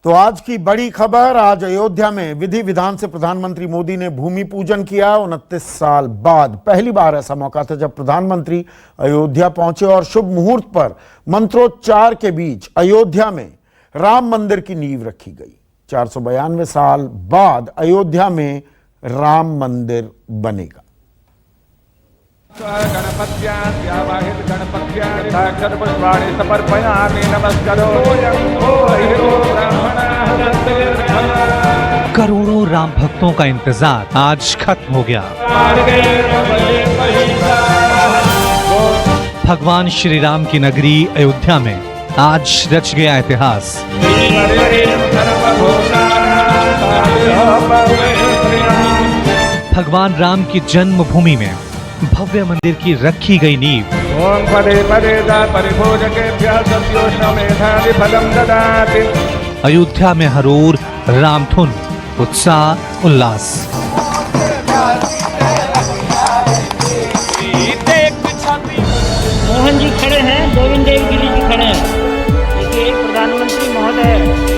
तो आज की बड़ी खबर, आज अयोध्या में विधि विधान से प्रधानमंत्री मोदी ने भूमि पूजन किया। 29 साल बाद पहली बार ऐसा मौका था जब प्रधानमंत्री अयोध्या पहुंचे और शुभ मुहूर्त पर मंत्रोच्चार के बीच अयोध्या में राम मंदिर की नींव रखी गई। 492 साल बाद अयोध्या में राम मंदिर बनेगा। करोड़ों राम भक्तों का इंतजार आज खत्म हो गया। भगवान श्री राम की नगरी अयोध्या में आज रच गया इतिहास। भगवान राम की जन्मभूमि में भव्य मंदिर की रखी गई नींव। अयोध्या में हर ओर रामधुन, उत्साह, उल्लास। मोहन जी खड़े हैं, गोविंद देव गिरी जी खड़े हैं। देखिए प्रधानमंत्री महोदय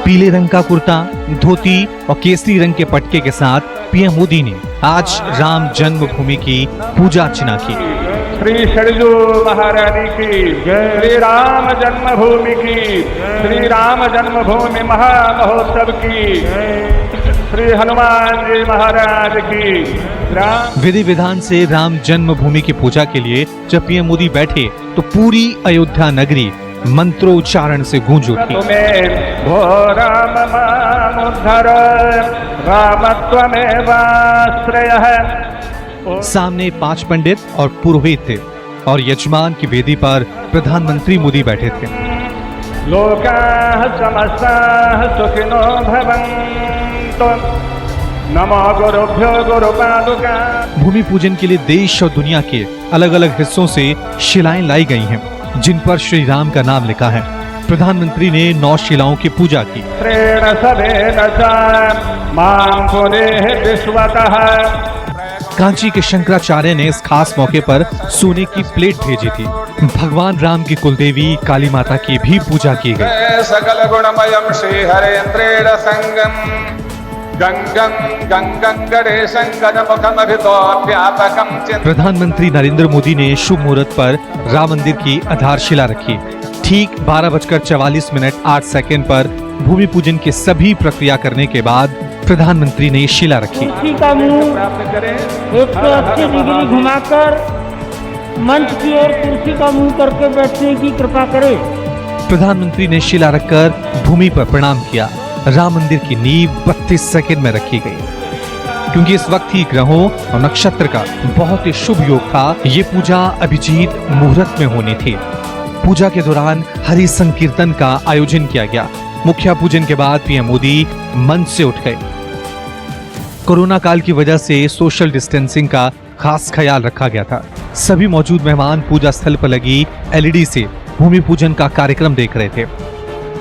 पीले रंग का कुर्ता, धोती और केसरी रंग के पटके के साथ पीएम मोदी ने आज राम जन्मभूमि की पूजा अर्चना की। श्री सरजू महारानी की जय, श्री राम जन्मभूमि की, श्री राम जन्मभूमि महामहोत्सव की, श्री हनुमान जी महाराज की। विधि विधान से राम जन्मभूमि की पूजा के लिए जब पीएम मोदी बैठे तो पूरी अयोध्या नगरी मंत्रोच्चारण से गूंज उठी। सामने 5 पंडित और पुरोहित थे और यजमान की वेदी पर प्रधानमंत्री मोदी बैठे थे। लोकाः समस्ताः सुखिनो भवन्तु, नमो गुरुभ्यो गुरुपादुका। भूमि पूजन के लिए देश और दुनिया के अलग अलग हिस्सों से शिलाएं लाई गई हैं, जिन पर श्री राम का नाम लिखा है। प्रधानमंत्री ने 9 शिलाओं की पूजा की। कांची के शंकराचार्य ने इस खास मौके पर सोने की प्लेट भेजी थी। भगवान राम की कुलदेवी काली माता की भी पूजा की गई। सकल गुणमयम श्री हरेन्द्रेण संगम गंगं गंगं गणेशं गणमुखमभितोऽप्यापकं। प्रधानमंत्री नरेंद्र मोदी ने शुभ मुहूर्त पर राम मंदिर की आधारशिला रखी। ठीक 12:44:08 पर भूमि पूजन की सभी प्रक्रिया करने के बाद प्रधानमंत्री ने शिला रखी। कुर्सी का मुंह 180 डिग्री घुमाकर मंच की ओर कुर्सी का मुंह करके बैठने की कृपा करें। प्रधानमंत्री ने शिला रखकर भूमि पर प्रणाम किया। राम मंदिर की नींव 32 सेकंड में रखी गई। क्योंकि इस वक्त ही ग्रहों और नक्षत्र का बहुत ही शुभ योग था, ये पूजा अभिजीत मुहूर्त में होनी थी। पूजा के दौरान हरि संकीर्तन का आयोजन किया गया। मुख्य पूजन के बाद पीएम मोदी मंच से उठ गए। कोरोना काल की वजह से सोशल डिस्टेंसिंग का खास ख्याल रखा गया था। सभी मौजूद मेहमान पूजा स्थल पर लगी एलईडी से भूमि पूजन का कार्यक्रम देख रहे थे।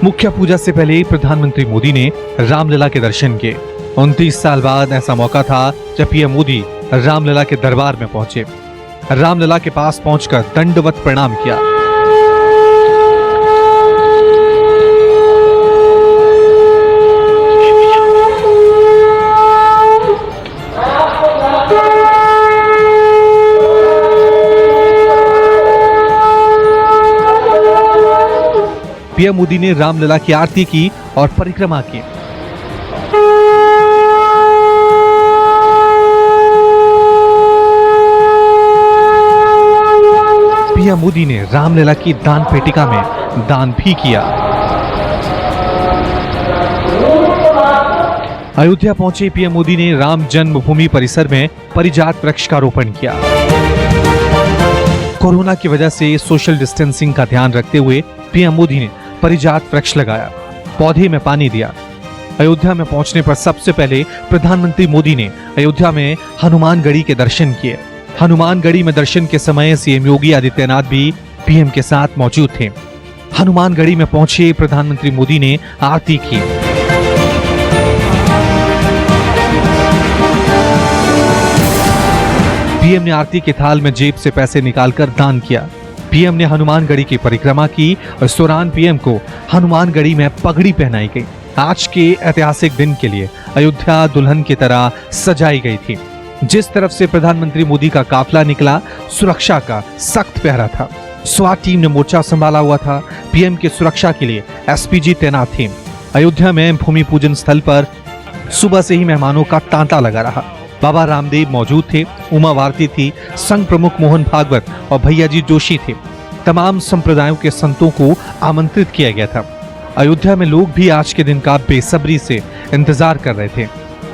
मुख्य पूजा से पहले प्रधानमंत्री मोदी ने रामलला के दर्शन किए। 29 साल बाद ऐसा मौका था जब पीएम मोदी रामलला के दरबार में पहुंचे। रामलला के पास पहुंचकर दंडवत प्रणाम किया। पीएम मोदी ने रामलला की आरती की और परिक्रमा की। पीएम मोदी ने रामलला की दान पेटिका में दान भी किया। अयोध्या पहुंचे पीएम मोदी ने राम जन्मभूमि परिसर में परिजात वृक्ष का रोपण किया। कोरोना की वजह से सोशल डिस्टेंसिंग का ध्यान रखते हुए पीएम मोदी ने परिजात वृक्ष लगाया, पौधे में पानी दिया। अयोध्या में पहुंचने पर सबसे पहले प्रधानमंत्री मोदी ने अयोध्या में हनुमानगढ़ी के दर्शन किए। हनुमानगढ़ी में दर्शन के समय सीएम योगी आदित्यनाथ भी पीएम के साथ मौजूद थे। हनुमानगढ़ी में पहुंचे प्रधानमंत्री मोदी ने आरती की। पीएम ने आरती के थाल में जेब से पैसे निकालकर दान किया। पीएम ने हनुमानगढ़ी की परिक्रमा की और इस दौरान पीएम को हनुमानगढ़ी में पगड़ी पहनाई गई। आज के ऐतिहासिक दिन के लिए अयोध्या दुल्हन की तरह सजाई गई थी। जिस तरफ से प्रधानमंत्री मोदी का काफिला निकला, सुरक्षा का सख्त पहरा था। स्वाट टीम ने मोर्चा संभाला हुआ था। पीएम की सुरक्षा के लिए एसपीजी तैनात थे। अयोध्या में भूमि पूजन स्थल पर सुबह से ही मेहमानों का तांता लगा रहा। बाबा रामदेव मौजूद थे, उमा भारती थी, संघ प्रमुख मोहन भागवत और भैयाजी जोशी थे। तमाम संप्रदायों के संतों को आमंत्रित किया गया था। अयोध्या में लोग भी आज के दिन का बेसब्री से इंतजार कर रहे थे।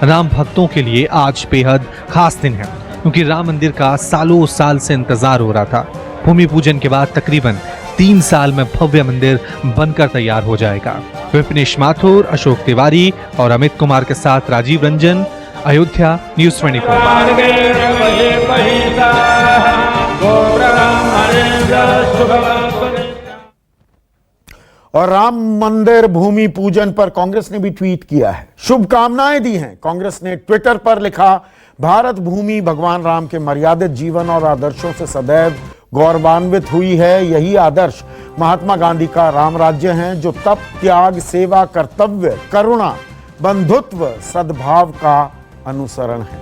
राम भक्तों के लिए आज बेहद खास दिन है, क्योंकि राम मंदिर का सालों साल से इंतजार हो रहा था। भूमि पूजन के बाद तकरीबन 3 साल में भव्य मंदिर बनकर तैयार हो जाएगा। विपिनेश माथुर, अशोक तिवारी और अमित कुमार के साथ राजीव रंजन, अयोध्या, न्यूज़ 24। और राम मंदिर भूमि पूजन पर कांग्रेस ने भी ट्वीट किया है, शुभकामनाएं दी हैं। कांग्रेस ने ट्विटर पर लिखा, भारत भूमि भगवान राम के मर्यादित जीवन और आदर्शों से सदैव गौरवान्वित हुई है। यही आदर्श महात्मा गांधी का राम राज्य है, जो तप, त्याग, सेवा, कर्तव्य, करुणा, बंधुत्व, सद्भाव का अनुसरण है।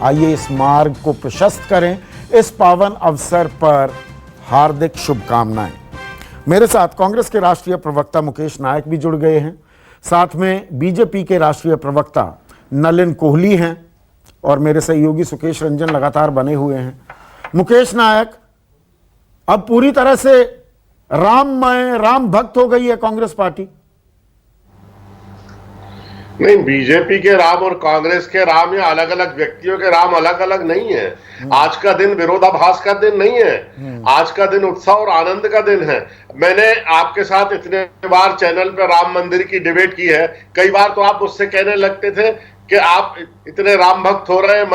आइए इस मार्ग को प्रशस्त करें। इस पावन अवसर पर हार्दिक शुभकामनाएं। मेरे साथ कांग्रेस के राष्ट्रीय प्रवक्ता मुकेश नायक भी जुड़ गए हैं। साथ में बीजेपी के राष्ट्रीय प्रवक्ता नलिन कोहली हैं और मेरे सहयोगी सुकेश रंजन लगातार बने हुए हैं। मुकेश नायक, अब पूरी तरह से राम भक्त हो गई है कांग्रेस पार्टी? नहीं, बीजेपी के राम और कांग्रेस के राम या अलग अलग व्यक्तियों के राम अलग अलग नहीं है। आज का दिन विरोधाभास का दिन नहीं है। आज का दिन उत्साह और आनंद का दिन है। मैंने आपके साथ इतने बार चैनल पर राम मंदिर की डिबेट की है। कई बार तो आप मुझसे कहने लगते थे कि आप इतने राम भक्त हो रहे हैं,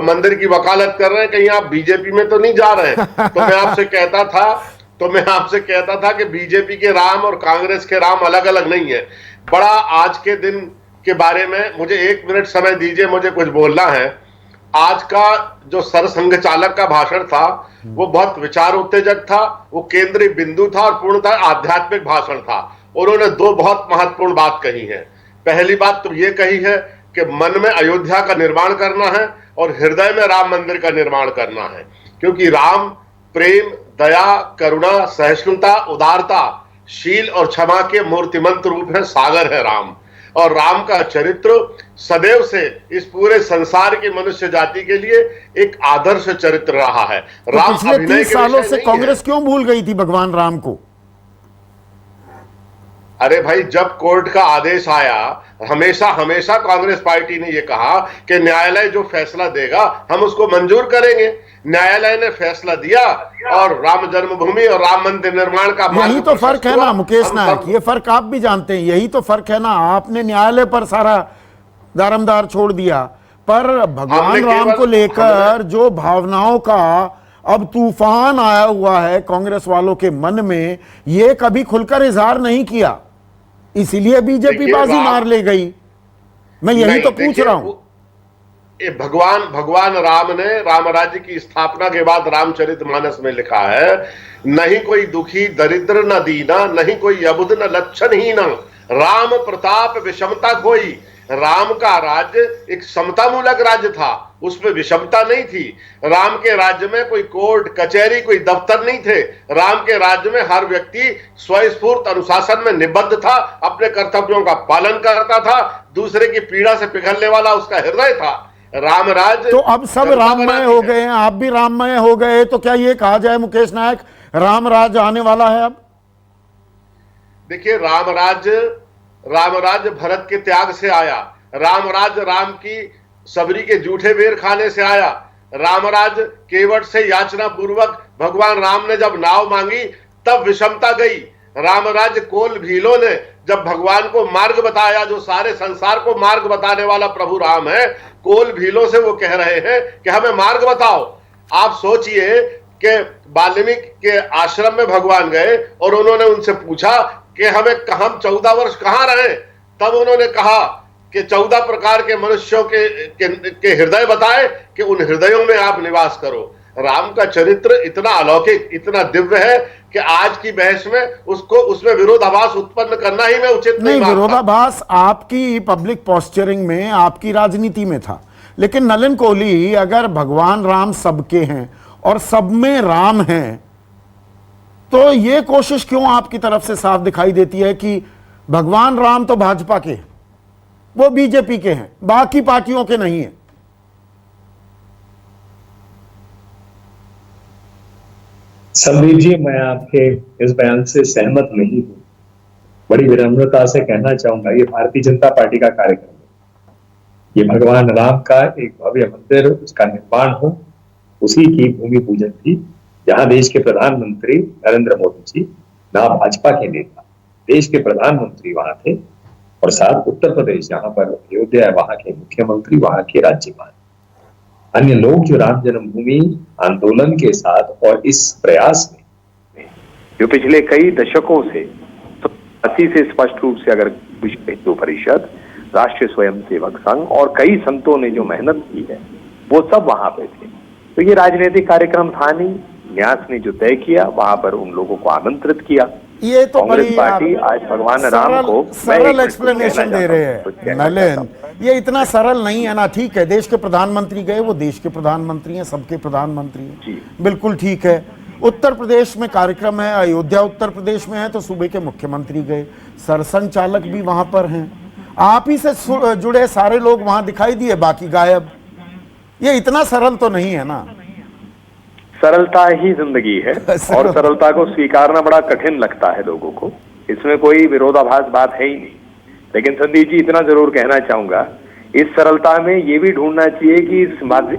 मंदिर की वकालत कर रहे हैं, कहीं आप बीजेपी में तो नहीं जा रहे हैं। तो मैं आपसे कहता था कि बीजेपी के राम और कांग्रेस के राम अलग अलग नहीं है। बड़ा आज के दिन के बारे में मुझे 1 मिनट समय दीजिए, मुझे कुछ बोलना है। आज का जो सरसंघ चालक का भाषण था वो बहुत विचार उत्तेजक था, वो केंद्रीय बिंदु था और पूर्णतः आध्यात्मिक भाषण था। उन्होंने 2 बहुत महत्वपूर्ण बात कही है। पहली बात तो ये कही है कि मन में अयोध्या का निर्माण करना है और हृदय में राम मंदिर का निर्माण करना है, क्योंकि राम प्रेम, दया, करुणा, सहिष्णुता, उदारता, शील और क्षमा के मूर्तिमंत रूप है, सागर है राम। और राम का चरित्र सदैव से इस पूरे संसार की मनुष्य जाति के लिए एक आदर्श चरित्र रहा है। तो राम पिछले 30 सालों से कांग्रेस क्यों भूल गई थी भगवान राम को? अरे भाई, जब कोर्ट का आदेश आया, हमेशा कांग्रेस पार्टी ने यह कहा कि न्यायालय जो फैसला देगा हम उसको मंजूर करेंगे। न्यायालय ने फैसला दिया और राम जन्मभूमि और राम मंदिर निर्माण का यही तो फर्क है ना मुकेश नायक, ये फर्क आप भी जानते हैं। यही तो फर्क है ना, आपने न्यायालय पर सारा दारोमदार छोड़ दिया, पर भगवान राम को लेकर जो भावनाओं का अब तूफान आया हुआ है कांग्रेस वालों के मन में, ये कभी खुलकर इजहार नहीं किया, इसीलिए बीजेपी बाजी मार ले गई। मैं यही तो पूछ रहा हूं। भगवान राम ने राम राज्य की स्थापना के बाद रामचरितमानस में लिखा है, नहीं कोई दुखी दरिद्र न दीना, नहीं कोई अबुध न लक्षणहीन, राम प्रताप विषमता कोई। राम का राज्य एक समतामूलक राज्य था, उसमें विषमता नहीं थी। राम के राज्य में कोई कोर्ट कचहरी, कोई दफ्तर नहीं थे। राम के राज्य में हर व्यक्ति स्वस्फूर्त अनुशासन में निबद्ध था, अपने कर्तव्यों का पालन करता था, दूसरे की पीड़ा से पिघलने वाला उसका हृदय था। राम राज्य तो अब सब राममय हो गए हैं, आप भी राममय हो गए, तो क्या ये कहा जाए मुकेश नायक राम राज आने वाला है अब? देखिए, राम राज्य भरत के त्याग से आया। राम राज्य राम की सबरी के जूठे बेर खाने से आया। राम राज्य केवट से याचना पूर्वक भगवान राम ने जब नाव मांगी तब विषमता गई। राम राज्य कोल भीलों ने जब भगवान को मार्ग बताया, जो सारे संसार को मार्ग बताने वाला प्रभु राम है, कोल भीलों से वो कह रहे हैं कि हमें मार्ग बताओ। आप सोचिए कि वाल्मीकि के आश्रम में भगवान गए और उन्होंने उनसे पूछा कि हम 14 वर्ष कहां रहे, तब उन्होंने कहा कि 14 प्रकार के मनुष्यों के हृदय बताए कि उन हृदयों में आप निवास करो। राम का चरित्र इतना अलौकिक, इतना दिव्य है कि आज की बहस में उसको उसमें विरोधाभास उत्पन्न करना ही मैं उचित नहीं मानता। विरोधाभास आपकी पब्लिक पोस्चरिंग में, आपकी राजनीति में था, लेकिन नलिन कोहली अगर भगवान राम सबके हैं और सब में राम हैं, तो यह कोशिश क्यों आपकी तरफ से साफ दिखाई देती है कि भगवान राम तो भाजपा के, वो बीजेपी के हैं, बाकी पार्टियों के नहीं है? संदीप जी, मैं आपके इस बयान से सहमत नहीं हूं। बड़ी विनम्रता से कहना चाहूंगा, ये भारतीय जनता पार्टी का कार्यक्रम है। ये भगवान राम का एक भव्य मंदिर, उसका निर्माण हो, उसी की भूमि पूजन थी, जहां देश के प्रधानमंत्री नरेंद्र मोदी जी, ना भाजपा के नेता, देश के प्रधानमंत्री वहां थे, और साथ उत्तर प्रदेश जहां पर अयोध्या है, वहां के मुख्यमंत्री, वहां के राज्यपाल, अन्य लोग जो राम जन्मभूमि आंदोलन के साथ और इस प्रयास में जो पिछले कई दशकों से अति से स्पष्ट रूप से, अगर विश्व हिंदू परिषद, राष्ट्रीय स्वयंसेवक संघ और कई संतों ने जो मेहनत की है, वो सब वहां पे थे। तो ये राजनीतिक कार्यक्रम था नहीं, न्यास ने जो तय किया वहां पर उन लोगों को आमंत्रित किया। ये तो कांग्रेस बड़ी पार्टी आज भगवान राम को सरल एक्सप्लेनेशन दे रहे हैं नलिन, ये इतना सरल नहीं है ना। ठीक है, देश के प्रधानमंत्री गए, वो देश के प्रधानमंत्री हैं, सबके प्रधानमंत्री हैं, बिल्कुल ठीक है। उत्तर प्रदेश में कार्यक्रम है, अयोध्या उत्तर प्रदेश में है, तो सूबे के मुख्यमंत्री गए, सरसंघ चालक भी वहां पर हैं, आप ही से जुड़े सारे लोग वहां दिखाई दिए, बाकी गायब। ये इतना सरल तो नहीं है ना। सरलता ही जिंदगी है और सरलता को स्वीकारना बड़ा कठिन लगता है लोगों को, इसमें कोई विरोधाभास बात है ही नहीं। लेकिन संदीप जी, इतना जरूर कहना चाहूंगा, इस सरलता में ये भी ढूंढना चाहिए कि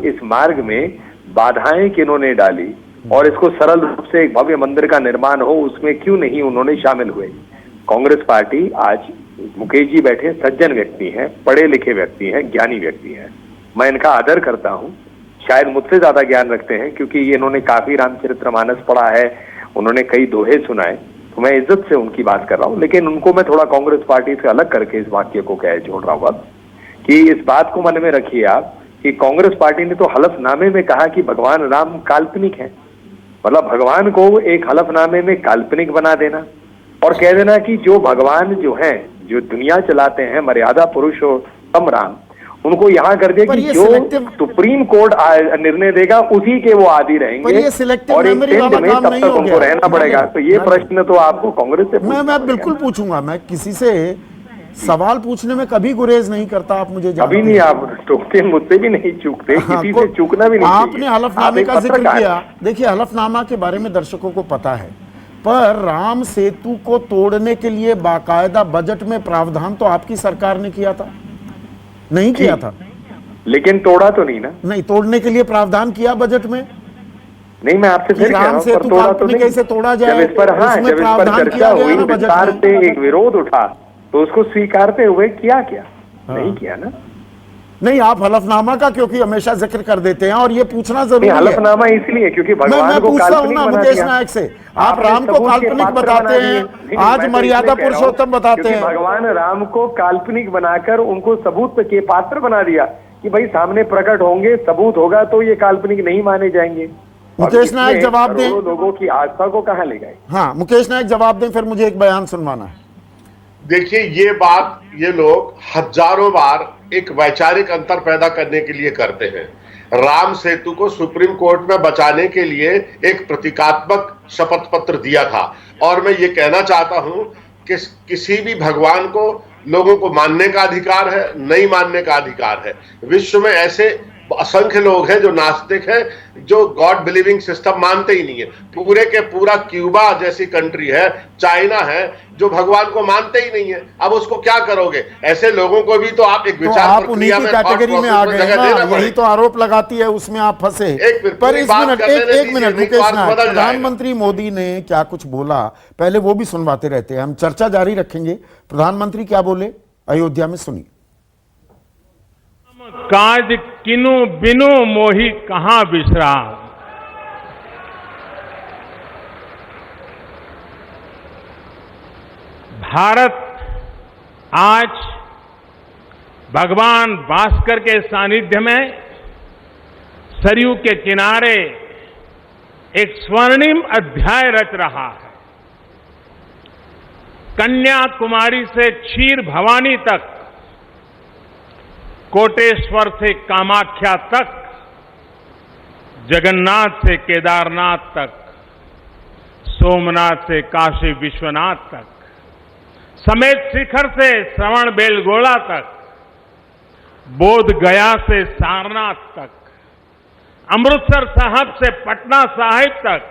इस मार्ग में बाधाएं किन्होंने डाली और इसको सरल रूप से एक भव्य मंदिर का निर्माण हो, उसमें क्यों नहीं उन्होंने शामिल हुए। कांग्रेस पार्टी आज, मुकेश जी बैठे सज्जन व्यक्ति हैं, पढ़े लिखे व्यक्ति हैं, ज्ञानी व्यक्ति हैं, मैं इनका आदर करता हूं, शायद मुझसे ज्यादा ज्ञान रखते हैं क्योंकि ये इन्होंने काफी रामचरितमानस पढ़ा है, उन्होंने कई दोहे सुनाए, तो मैं इज्जत से उनकी बात कर रहा हूं। लेकिन उनको मैं थोड़ा कांग्रेस पार्टी से अलग करके इस वाक्य को कह जोड़ रहा हूं कि इस बात को मन में रखिए आप कि कांग्रेस पार्टी ने तो हलफनामे में कहा कि भगवान राम काल्पनिक है। मतलब भगवान को एक हलफनामे में काल्पनिक बना देना और कह देना कि जो भगवान जो है, जो दुनिया चलाते हैं, मर्यादा पुरुषोत्तम राम, उनको यहाँ कर दे कि जो सुप्रीम कोर्ट निर्णय देगा उसी के वो आदी रहेंगे और एक टेंट में तब तक उनको रहना पड़ेगा। तो ये प्रश्न तो आपको कांग्रेस से मैं बिल्कुल पूछूंगा, मैं किसी से सवाल पूछने में कभी गुरेज नहीं करता, आप मुझे अभी नहीं, आप टोकते, मुझसे भी नहीं चूकते, किसी से चूकना भी नहीं। आपने हलफनामे का जिक्र किया, देखिए हलफनामा के बारे में दर्शकों को पता है, पर राम सेतु को तोड़ने के लिए बाकायदा बजट में प्रावधान तो आपकी सरकार ने किया था, नहीं किया था? लेकिन तोड़ा तो नहीं ना। नहीं, तोड़ने के लिए प्रावधान किया बजट में? नहीं, मैं आपसे फिर कह रहा हूं, पर तोड़ा तो नहीं। कैसे तोड़ा जाए? जब इस पर, हाँ, जब इस पर चर्चा हुई, विस्तार से एक विरोध उठा, तो उसको स्वीकारते हुए किया क्या? नहीं किया ना। नहीं, आप हलफनामा का क्योंकि हमेशा जिक्र कर देते हैं और ये पूछना जरूरी है। हलफनामा इसलिए क्योंकि भगवान को काल्पनिक बना दिया। मुकेश नायक से आप राम को काल्पनिक बताते हैं, आज मर्यादा पुरुषोत्तम बताते हैं। भगवान राम को काल्पनिक बनाकर उनको सबूत के पात्र बना दिया कि भाई सामने प्रकट होंगे, सबूत होगा तो ये काल्पनिक नहीं माने जाएंगे। मुकेश नायक जवाब दें। लोगों की आस्था को कहां ले गए? हाँ, मुकेश नायक जवाब दें, फिर मुझे एक बयान सुनवाना है। देखिए, ये बात ये लोग हजारों बार एक वैचारिक अंतर पैदा करने के लिए करते हैं। राम सेतु को सुप्रीम कोर्ट में बचाने के लिए एक प्रतीकात्मक शपथ पत्र दिया था, और मैं ये कहना चाहता हूं कि किसी भी भगवान को लोगों को मानने का अधिकार है, नहीं मानने का अधिकार है। विश्व में ऐसे असंख्य लोग हैं जो नास्तिक हैं, जो गॉड बिलीविंग सिस्टम मानते ही नहीं है। पूरे के पूरा क्यूबा जैसी कंट्री है, चाइना है, जो भगवान को मानते ही नहीं है। अब उसको क्या करोगे? ऐसे लोगों को भी तो आप एक विचार प्रक्रिया में, कैटेगरी में आ गए ना, यही तो आरोप लगाती है, उसमें आप फंसे। पर इस मिनट, एक मिनट मुकेश नायक, प्रधानमंत्री मोदी ने क्या कुछ बोला, पहले वो भी सुनवाते रहते हैं, हम चर्चा जारी रखेंगे। प्रधानमंत्री क्या बोले अयोध्या में, सुनिए। काज किनु बिनु मोहि कहां विश्राम, भारत आज भगवान भास्कर के सानिध्य में सरयू के किनारे एक स्वर्णिम अध्याय रच रहा है। कन्याकुमारी से क्षीर भवानी तक, कोटेश्वर से कामाख्या तक, जगन्नाथ से केदारनाथ तक, सोमनाथ से काशी विश्वनाथ तक, समेत शिखर से श्रवण बेलगोला तक, बोध गया से सारनाथ तक, अमृतसर साहब से पटना साहिब तक,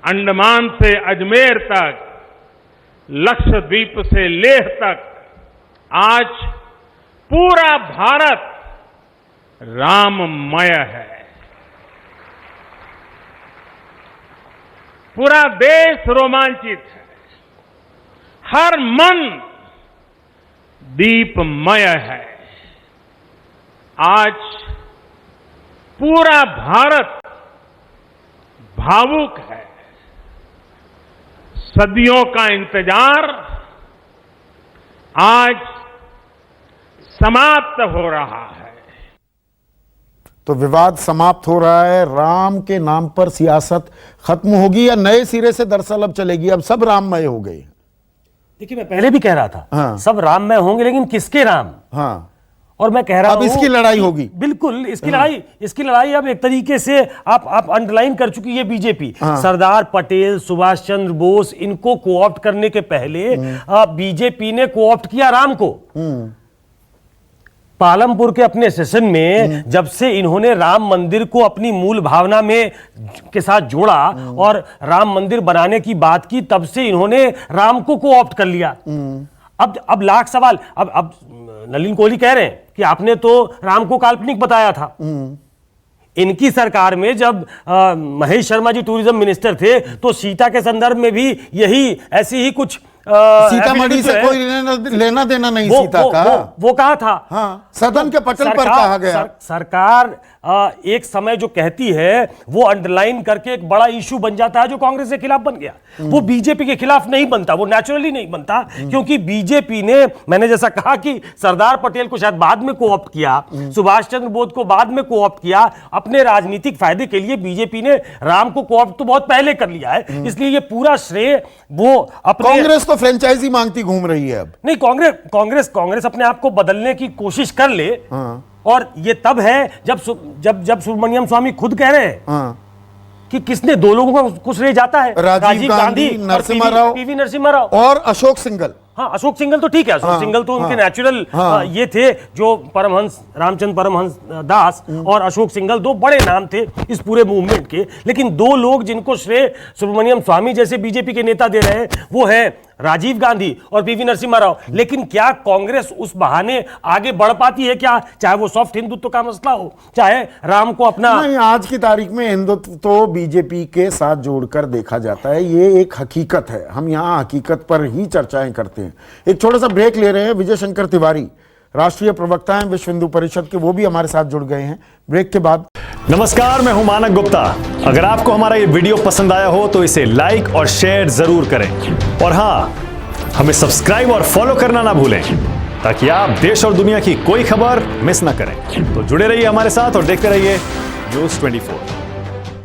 अंडमान से अजमेर तक, लक्षद्वीप से लेह तक, आज पूरा भारत राममय है। पूरा देश रोमांचित है, हर मन दीपमय है। आज पूरा भारत भावुक है। सदियों का इंतजार आज समाप्त हो रहा है। तो विवाद समाप्त हो रहा है। राम के नाम पर सियासत खत्म होगी या नए सिरे से दरअसल अब चलेगी? अब सब राममय हो गए। देखिए, मैं पहले भी कह रहा था, हाँ। सब राममय होंगे, लेकिन किसके राम? हाँ। और मैं कह रहा हूं अब इसकी लड़ाई होगी। बिल्कुल, इसकी लड़ाई अब एक तरीके से आप अंडरलाइन कर चुकी है बीजेपी। सरदार पटेल, सुभाष चंद्र बोस, इनको कोऑप्ट करने के पहले बीजेपी ने कोऑप्ट किया राम को। पालमपुर के अपने सेशन में जब से इन्होंने राम मंदिर को अपनी मूल भावना में के साथ जोड़ा और राम मंदिर बनाने की बात की, तब से इन्होंने राम को कोऑप्ट कर लिया। अब लाख सवाल। अब नलिन कोहली कह रहे हैं कि आपने तो राम को काल्पनिक बताया था। इनकी सरकार में जब महेश शर्मा जी टूरिज्म मिनिस्टर थे तो सीता के संदर्भ में भी यही ऐसी ही कुछ सीतामढ़ी से कोई लेना देना नहीं सीता का, वो कहा था। हाँ, सदन के पटल पर कहा गया। सरकार एक समय जो कहती है वो अंडरलाइन करके एक बड़ा इशू बन जाता है जो कांग्रेस के खिलाफ बन गया। वो बीजेपी के खिलाफ नहीं बनता, वो नेचुरली नहीं बनता, क्योंकि बीजेपी ने, मैंने जैसा कहा कि सरदार पटेल को शायद बाद में कोऑप्ट किया, सुभाष चंद्र बोस को बाद में कोऑप्ट किया, अपने राजनीतिक फायदे के लिए बीजेपी ने राम को कोऑप्ट तो बहुत पहले कर लिया है। इसलिए ये पूरा श्रेय वो अपने, कांग्रेस तो फ्रेंचाइजी मांगती घूम रही है अब। नहीं, कांग्रेस अपने आप को बदलने की कोशिश कर ले। और ये तब है जब सुब्रमण्यम स्वामी खुद कह रहे हैं कि किसने, दो लोगों को श्रेय जाता है, राजीव गांधी, नरसिम्हा राव, पीवी नरसिम्हा राव और अशोक सिंघल। हाँ, अशोक सिंघल तो ठीक है, अशोक सिंघल तो उनके नेचुरल ये थे, जो परमहंस रामचंद्र परमहंस दास और अशोक सिंघल दो बड़े नाम थे इस पूरे मूवमेंट के। लेकिन दो लोग जिनको श्रेय सुब्रमण्यम स्वामी जैसे बीजेपी के नेता दे रहे हैं वो है राजीव गांधी और पीवी नरसिम्हा राव। लेकिन क्या कांग्रेस उस बहाने आगे बढ़ पाती है क्या? चाहे वो सॉफ्ट हिंदुत्व का मसला हो, चाहे राम को अपना, नहीं, आज की तारीख में हिंदुत्व तो बीजेपी के साथ जोड़कर देखा जाता है। ये एक हकीकत है, हम यहाँ हकीकत पर ही चर्चाएं करते हैं। एक छोटा सा ब्रेक ले रहे हैं। विजय शंकर तिवारी राष्ट्रीय प्रवक्ता हैं विश्व हिंदू परिषद के, वो भी हमारे साथ जुड़ गए हैं। ब्रेक के बाद नमस्कार, मैं हूं मानक गुप्ता। अगर आपको हमारा ये वीडियो पसंद आया हो तो इसे लाइक और शेयर जरूर करें, और हां, हमें सब्सक्राइब और फॉलो करना ना भूलें ताकि आप देश और दुनिया की कोई खबर मिस ना करें। तो जुड़े रहिए हमारे साथ और देखते रहिए न्यूज़ 24।